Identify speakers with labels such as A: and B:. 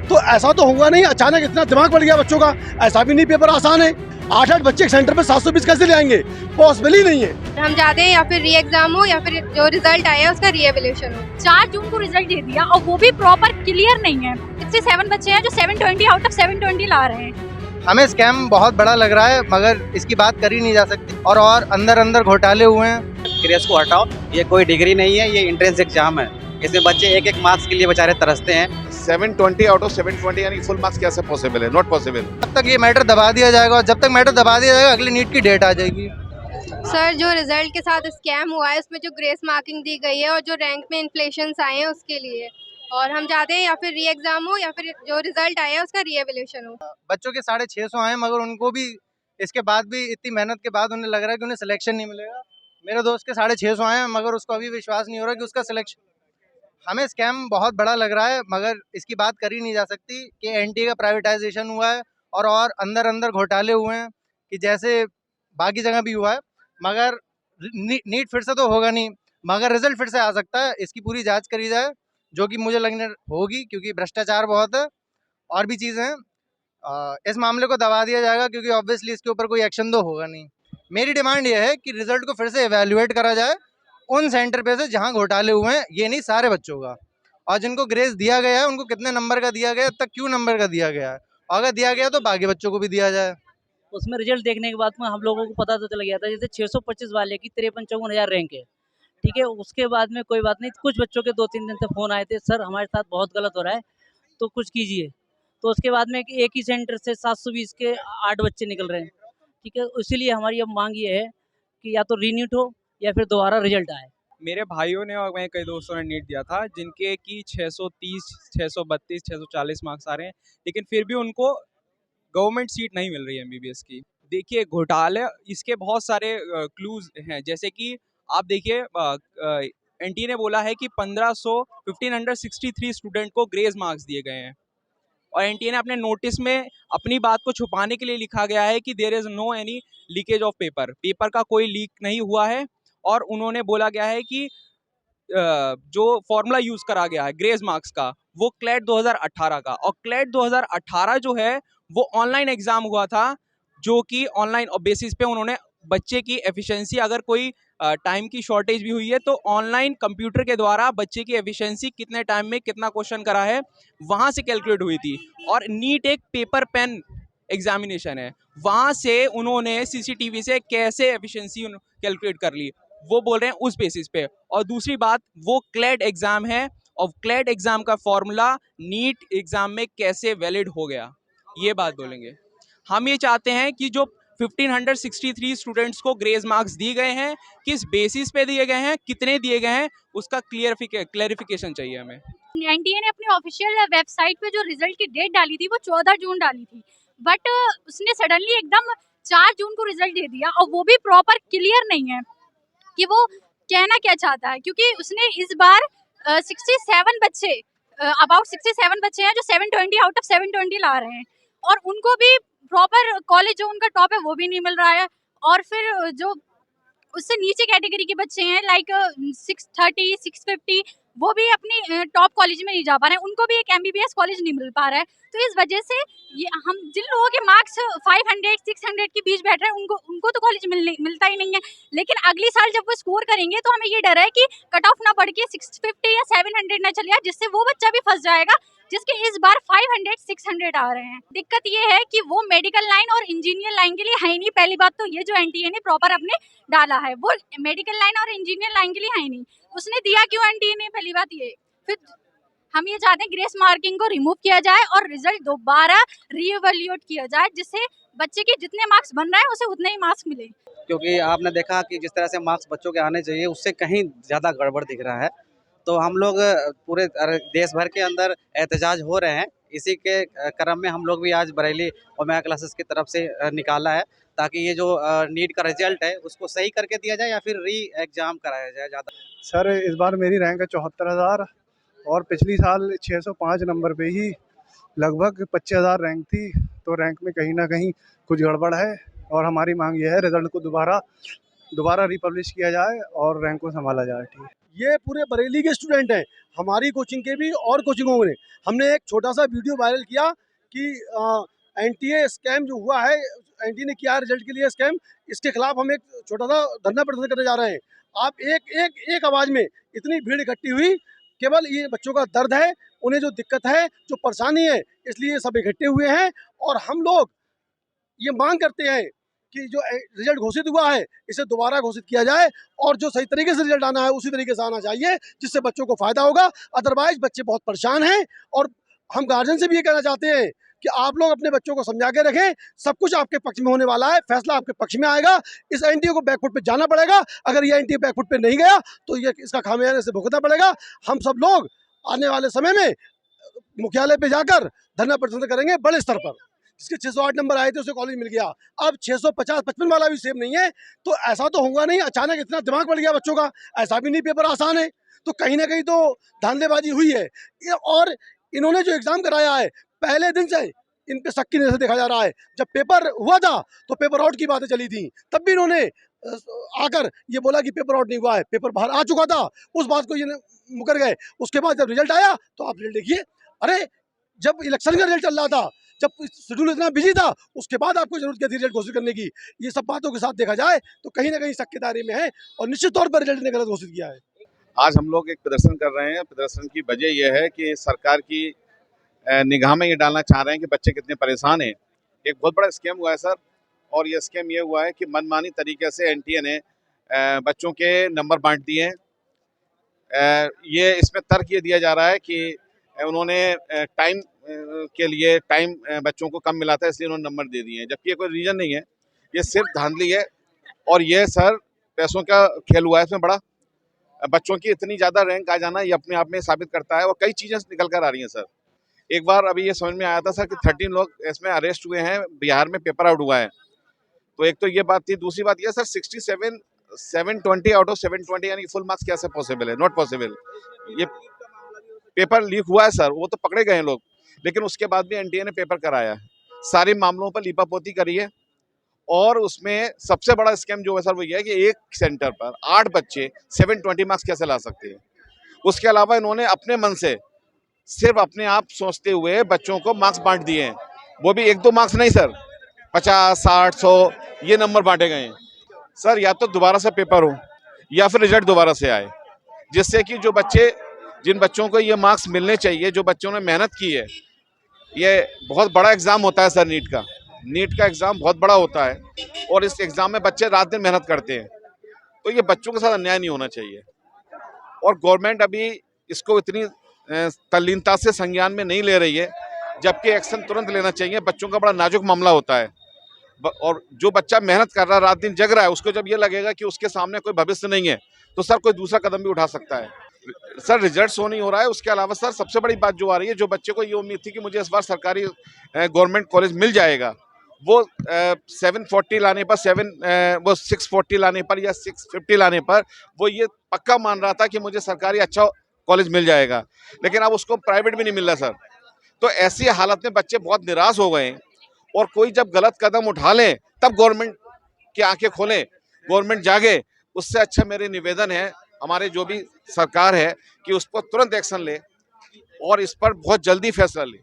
A: तो ऐसा तो होगा नहीं, अचानक इतना दिमाग बढ़ गया बच्चों का, ऐसा भी नहीं पेपर आसान है। 8-8 बच्चे एक सेंटर पे 720 कैसे ले आएंगे, पॉसिबल ही नहीं है।
B: हम चाहते हैं या फिर री एग्जाम हो या फिर जो रिजल्ट आया उसका रीएवैल्यूएशन हो।
C: 4 जून को रिजल्ट दे दिया और वो भी प्रॉपर क्लियर नहीं है। 67 बच्चे हैं जो 720 आउट ऑफ 720 ला रहे हैं।
D: हमें स्कैम बहुत बड़ा लग रहा है, मगर इसकी बात करी नहीं जा सकती और अंदर घोटाले हुए हैं।
E: ग्रेस को हटाओ, ये कोई डिग्री नहीं है, ये एंट्रेंस एग्जाम है। इसमें बच्चे एक एक मार्क्स के लिए बेचारे तरसते हैं।
F: 720 आउट ऑफ 720 यानी फुल मार्क्स कैसे पॉसिबल है? Not possible.
D: जब तक ये मैटर दबा दिया जाएगा, और जब तक मैटर दबा दिया जाएगा अगली नीट की डेट आ जाएगी।
B: सर जो रिजल्ट के साथ स्कैम हुआ है उसमें जो ग्रेस मार्किंग दी गई है और जो रैंक में इन्फ्लेशंस आए हैं उसके लिए, और हम चाहते हैं या फिर री एग्जाम हो या फिर जो रिजल्ट आया है उसका रीएवैल्यूएशन हो।
D: बच्चों के 650 आए, मगर उनको भी इसके बाद भी इतनी मेहनत के बाद उन्हें लग रहा है कि उन्हें सिलेक्शन नहीं मिलेगा। मेरे दोस्त के 650 आए हैं, मगर उसको अभी विश्वास नहीं हो रहा कि उसका सिलेक्शन। हमें स्कैम बहुत बड़ा लग रहा है, मगर इसकी बात करी नहीं जा सकती कि एनटीए का प्राइवेटाइजेशन हुआ है और अंदर घोटाले हुए हैं कि जैसे बाकी जगह भी हुआ है। मगर नीट फिर से तो होगा नहीं, मगर रिजल्ट फिर से आ सकता है। इसकी पूरी जांच करी जाए, जो कि मुझे लगने होगी, क्योंकि भ्रष्टाचार बहुत है और भी चीज़ें हैं। इस मामले को दबा दिया जाएगा, क्योंकि ऑब्वियसली इसके ऊपर कोई एक्शन तो होगा नहीं। मेरी डिमांड ये है कि रिजल्ट को फिर से एवेल्युएट करा जाए उन सेंटर पे से जहाँ घोटाले हुए हैं, ये नहीं सारे बच्चों का। और जिनको ग्रेस दिया गया है उनको कितने नंबर का दिया गया है, तक क्यों नंबर का दिया गया है, और अगर दिया गया तो बाकी बच्चों को भी दिया जाए।
G: उसमें रिजल्ट देखने के बाद में हम लोगों को पता तो चल गया था, जैसे 625 वाले की 53-54 रैंक है, ठीक है। उसके बाद में कोई बात नहीं, कुछ बच्चों के 2-3 दिन से फ़ोन आए थे, सर हमारे साथ बहुत गलत हो रहा है तो कुछ कीजिए। तो उसके बाद में एक ही सेंटर से 720 के 8 बच्चे निकल रहे हैं, ठीक है। इसीलिए हमारी अब मांग ये है कि या तो रीनीट हो या फिर दोबारा रिजल्ट आए।
H: मेरे भाइयों ने और मैं कई दोस्तों ने नीट दिया था, जिनके कि 630, 632, 640 मार्क्स आ रहे हैं, लेकिन फिर भी उनको गवर्नमेंट सीट नहीं मिल रही है एमबीबीएस की। देखिए घोटाले इसके बहुत सारे क्लूज हैं, जैसे कि आप देखिए एनटीए ने बोला है कि 1563 स्टूडेंट को ग्रेस मार्क्स दिए गए हैं, और एनटीए ने अपने नोटिस में अपनी बात को छुपाने के लिए लिखा गया है कि there is no any leakage of paper का कोई लीक नहीं हुआ है। और उन्होंने बोला गया है कि जो फॉर्मूला यूज करा गया है ग्रेस मार्क्स का, वो क्लेट 2018 का, और क्लेट 2018 जो है वो ऑनलाइन एग्जाम हुआ था, जो कि ऑनलाइन बेसिस पे उन्होंने बच्चे की एफिशिएंसी, अगर कोई टाइम की शॉर्टेज भी हुई है तो ऑनलाइन कंप्यूटर के द्वारा बच्चे की एफिशिएंसी कितने टाइम में कितना क्वेश्चन करा है वहां से कैलकुलेट हुई थी। और नीट एक पेपर पेन एग्जामिनेशन है, वहां से उन्होंने सीसीटीवी से कैसे एफिशिएंसी कैलकुलेट कर ली, वो बोल रहे हैं उस बेसिस पे। और दूसरी बात, वो क्लेट एग्जाम है और क्लेट एग्जाम का फॉर्मूला नीट एग्जाम में कैसे वैलिड हो गया, ये बात बोलेंगे। हम ये चाहते हैं कि जो 1563 स्टूडेंट्स को ग्रेस मार्क्स दिए गए हैं, किस बेसिस पे दिए गए हैं, कितने दिए गए हैं, उसका क्लेरिफिकेशन चाहिए हमें।
C: एनटीए ने अपनी ऑफिशियल वेबसाइट पे जो रिजल्ट की डेट डाली थी वो 14 जून डाली थी, बट उसने सडनली एकदम 4 जून को रिजल्ट दे दिया और वो भी प्रॉपर क्लियर नहीं है कि वो कहना क्या चाहता है। क्योंकि उसने इस बार 67 बच्चे अबाउट 67 बच्चे हैं जो 720 आउट ऑफ 720 ला रहे हैं, और उनको भी प्रॉपर कॉलेज जो उनका टॉप है वो भी नहीं मिल रहा है। और फिर जो उससे नीचे कैटेगरी के बच्चे हैं लाइक 630, 650, वो भी अपनी टॉप कॉलेज में नहीं जा पा रहे हैं, उनको भी एक एमबीबीएस कॉलेज नहीं मिल पा रहा है। तो इस वजह से ये हम जिन लोगों के मार्क्स 500, 600 के बीच बैठ रहे हैं उनको तो कॉलेज मिलता ही नहीं है। लेकिन अगली साल जब वो स्कोर करेंगे तो हमें ये डर है कि कट ऑफ ना बढ़ के 650 या 700 ना चले जाए, जिससे वो बच्चा भी फंस जाएगा जिसके इस बार 500, 600 आ रहे हैं। दिक्कत ये है कि वो मेडिकल लाइन और इंजीनियर लाइन के लिए है ही नहीं। पहली बात तो ये जो एनटीए ने प्रॉपर अपने डाला है वो मेडिकल लाइन और इंजीनियर लाइन के लिए है ही नहीं। उसने दिया क्यों एनटीए ने, पहली बात ये। फिर हम ये चाहते हैं ग्रेस मार्किंग को रिमूव किया जाए और रिजल्ट दोबारा रीइवैल्यूएट किया जाए, जिससे बच्चे के जितने मार्क्स बन रहे हैं उसे उतने ही मार्क्स मिले।
E: क्योंकि आपने देखा कि जिस तरह से मार्क्स बच्चों के आने चाहिए उससे कहीं ज़्यादा गड़बड़ दिख रहा है। तो हम लोग पूरे देश भर के अंदर एहतजाज हो रहे हैं। इसी के क्रम में हम लोग भी आज बरेली ओमेगा क्लासेस की तरफ से निकाला है, ताकि ये जो नीट का रिजल्ट है उसको सही करके दिया जाए या फिर री एग्ज़ाम कराया जाए ज़्यादा।
A: सर इस बार मेरी रैंक है 74,000 और पिछली साल 605 नंबर पे ही लगभग 25,000 रैंक थी। तो रैंक में कहीं ना कहीं कुछ गड़बड़ है और हमारी मांग ये है रिजल्ट को दोबारा रिपब्लिश किया जाए और रैंक को संभाला जाए। ठीक है।
I: ये पूरे बरेली के स्टूडेंट हैं, हमारी कोचिंग के भी और कोचिंगों में। हमने एक छोटा सा वीडियो वायरल किया कि एनटीए स्कैम जो हुआ है, एनटीए ने किया रिजल्ट के लिए स्कैम, इसके खिलाफ हम एक छोटा सा धरना प्रदर्शन करने जा रहे हैं। आप एक आवाज़ में इतनी भीड़ इकट्ठी हुई, केवल ये बच्चों का दर्द है, उन्हें जो दिक्कत है, जो परेशानी है, इसलिए ये सब इकट्ठे हुए हैं। और हम लोग ये मांग करते हैं कि जो रिजल्ट घोषित हुआ है इसे दोबारा घोषित किया जाए, और जो सही तरीके से रिजल्ट आना है उसी तरीके से आना चाहिए, जिससे बच्चों को फ़ायदा होगा। अदरवाइज बच्चे बहुत परेशान हैं, और हम गार्जियन से भी ये कहना चाहते हैं कि आप लोग अपने बच्चों को समझा के रखें, सब कुछ आपके पक्ष में होने वाला है, फैसला आपके पक्ष में आएगा। इस एनटीए को बैकफुट पे जाना पड़ेगा, अगर ये एनटीए बैकफुट पे नहीं गया तो ये इसका खामियाजा से भुगतना पड़ेगा। हम सब लोग आने वाले समय में मुख्यालय पे जाकर धरना प्रदर्शन करेंगे बड़े स्तर पर। जिसके 608 नंबर आए थे उसे कॉलेज मिल गया, अब 650-55 वाला भी सेम नहीं है, तो ऐसा तो होगा नहीं अचानक इतना दिमाग बढ़ गया बच्चों का, ऐसा भी नहीं पेपर आसान है, तो कहीं ना कहीं तो धांधलेबाजी हुई है। और इन्होंने जो एग्ज़ाम कराया है पहले दिन से इन पे शक की नज़र से देखा जा रहा है। जब पेपर हुआ था तो पेपर आउट की बातें चली थी, तब भी इन्होंने आकर ये बोला कि पेपर आउट नहीं हुआ है, पेपर बाहर आ चुका था, उस बात को ये मुकर गए। उसके बाद जब रिजल्ट आया तो आप रिजल्ट देखिए, अरे जब इलेक्शन का रिजल्ट चल रहा था, जब शेड्यूल इतना बिजी था, उसके बाद आपको जरूरत क्या थी रिजल्ट घोषित करने की। ये सब बातों के साथ देखा जाए तो कहीं ना कहीं शक के दायरे में है, और निश्चित तौर पर रिजल्ट ने गलत घोषित किया है।
F: आज हम लोग एक प्रदर्शन कर रहे हैं। प्रदर्शन की वजह यह है कि सरकार की निगाह में ये डालना चाह रहे हैं कि बच्चे कितने परेशान हैं। एक बहुत बड़ा स्कैम हुआ है सर, और ये स्कैम ये हुआ है कि मनमानी तरीके से एनटीए ने बच्चों के नंबर बांट दिए हैं। ये इसमें तर्क ये दिया जा रहा है कि उन्होंने टाइम के लिए बच्चों को कम मिला था, इसलिए उन्होंने नंबर दे दिए हैं, जबकि ये कोई रीज़न नहीं है, ये सिर्फ धांधली है। और ये सर पैसों का खेल हुआ है इसमें बड़ा। बच्चों की इतनी ज़्यादा रैंक आ जाना ये अपने आप में साबित करता है, और कई चीज़ें निकल कर आ रही हैं सर। एक बार अभी ये समझ में आया था सर कि 13 लोग इसमें अरेस्ट हुए हैं, बिहार में पेपर आउट हुआ है, तो एक तो ये बात थी। दूसरी बात ये सर 720 आउट ऑफ 720 यानी फुल मार्क्स कैसे पॉसिबल है? Not possible. ये पेपर लीक हुआ है सर, वो तो पकड़े गए हैं लोग, लेकिन उसके बाद भी एनटीए ने पेपर कराया है, सारे मामलों पर लीपापोती करी है। और उसमें सबसे बड़ा स्कैम जो है सर वो ये है कि एक सेंटर पर 8 बच्चे 720 मार्क्स कैसे ला सकते हैं। उसके अलावा इन्होंने अपने मन से सिर्फ अपने आप सोचते हुए बच्चों को मार्क्स बांट दिए हैं, वो भी 1-2 मार्क्स नहीं सर, 50, 60, 100 ये नंबर बांटे गए हैं सर। या तो दोबारा से पेपर हो या फिर रिजल्ट दोबारा से आए, जिससे कि जिन बच्चों को ये मार्क्स मिलने चाहिए, जो बच्चों ने मेहनत की है, ये बहुत बड़ा एग्ज़ाम होता है सर, नीट का एग्ज़ाम बहुत बड़ा होता है, और इस एग्ज़ाम में बच्चे रात दिन मेहनत करते हैं, तो ये बच्चों के साथ अन्याय नहीं होना चाहिए। और गवर्नमेंट अभी इसको इतनी तल्लीनता से संज्ञान में नहीं ले रही है, जबकि एक्शन तुरंत लेना चाहिए। बच्चों का बड़ा नाजुक मामला होता है, और जो बच्चा मेहनत कर रहा है, रात दिन जग रहा है, उसको जब ये लगेगा कि उसके सामने कोई भविष्य नहीं है, तो सर कोई दूसरा कदम भी उठा सकता है। सर रिजल्ट शो नहीं हो रहा है, उसके अलावा सर सबसे बड़ी बात जो आ रही है, जो बच्चे को ये उम्मीद थी कि मुझे इस बार सरकारी गवर्नमेंट कॉलेज मिल जाएगा, वो 740 लाने पर वो 640 लाने पर या 650 लाने पर वो ये पक्का मान रहा था कि मुझे सरकारी अच्छा कॉलेज मिल जाएगा, लेकिन अब उसको प्राइवेट भी नहीं मिल रहा सर। तो ऐसी हालत में बच्चे बहुत निराश हो गए, और कोई जब गलत कदम उठा ले तब गवर्नमेंट की आंखें खोलें, गवर्नमेंट जागे। उससे अच्छा मेरे निवेदन है हमारे जो भी सरकार है कि उस पर तुरंत एक्शन ले और इस पर बहुत जल्दी फैसला ले।